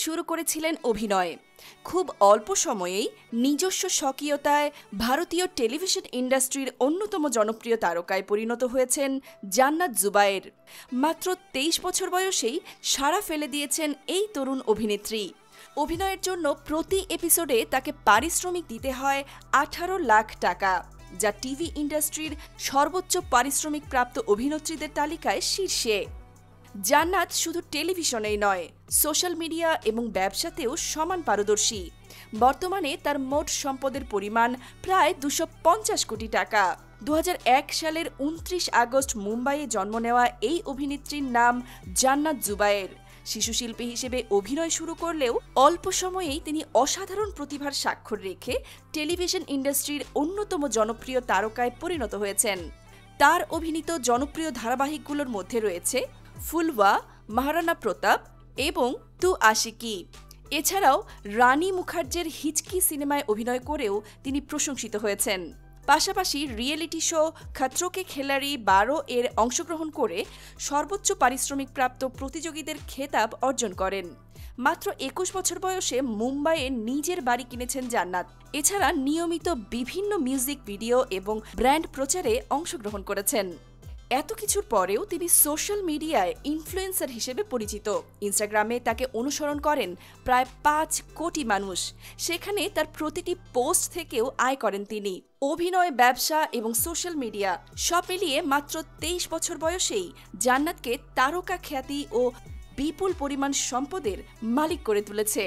শুরু করেছিলেন অভিনয়। খুব অল্প সময়েই নিজস্ব স্বকীয়তায় ভারতীয় টেলিভিশন ইন্ডাস্ট্রির অন্যতম জনপ্রিয় তারকায় পরিণত হয়েছেন জান্নাত জুবায়ের। মাত্র 23 বছর বয়সেই সাড়া ফেলে দিয়েছেন এই তরুণ অভিনেত্রী। অভিনয়ের জন্য প্রতি এপিসোডে তাকে পারিশ্রমিক দিতে হয় 18 লাখ টাকা, যা টিভি ইন্ডাস্ট্রির সর্বোচ্চ পারিশ্রমিক প্রাপ্ত অভিনেত্রীদের তালিকায় শীর্ষে। জান্নাত শুধু টেলিভিশনেই নয়, সোশ্যাল মিডিয়া এবং ব্যবসাতেও সমান পারদর্শী। বর্তমানে তার মোট সম্পদের পরিমাণ প্রায় 250 কোটি টাকা। 2001 সালের 29 আগস্ট মুম্বাইয়ে জন্ম নেওয়া এই অভিনেত্রীর নাম জান্নাত জুবায়ের। শিশুশিল্পী হিসেবে অভিনয় শুরু করলেও অল্প সময়েই তিনি অসাধারণ প্রতিভার স্বাক্ষর রেখে টেলিভিশন ইন্ডাস্ট্রির অন্যতম জনপ্রিয় তারকায় পরিণত হয়েছেন। তার অভিনীত জনপ্রিয় ধারাবাহিকগুলোর মধ্যে রয়েছে ফুলওয়া, মহারানা প্রতাপ এবং তু আশিকি। এছাড়াও রানী মুখার্জির হিচকি সিনেমায় অভিনয় করেও তিনি প্রশংসিত হয়েছেন। পাশাপাশি রিয়েলিটি শো খতরো কে খিলাড়ি 12 এর অংশগ্রহণ করে সর্বোচ্চ পারিশ্রমিক প্রাপ্ত প্রতিযোগীদের খেতাব অর্জন করেন। মাত্র 21 বছর বয়সে মুম্বাইয়ে নিজের বাড়ি কিনেছেন জান্নাত। এছাড়া নিয়মিত বিভিন্ন মিউজিক ভিডিও এবং ব্র্যান্ড প্রচারে অংশগ্রহণ করেছেন। এত কিছুর পরেও তিনি সোশ্যাল মিডিয়ায় ইনফ্লুয়েন্সার হিসেবে পরিচিত। ইনস্টাগ্রামে তাকে অনুসরণ করেন প্রায় 5 কোটি মানুষ। সেখানে তার প্রতিটি পোস্ট থেকেও আয় করেন তিনি। অভিনয়, ব্যবসা এবং সোশ্যাল মিডিয়া সব মিলিয়ে মাত্র 23 বছর বয়সেই জান্নাতকে তারকা খ্যাতি ও বিপুল পরিমাণ সম্পদের মালিক করে তুলেছে।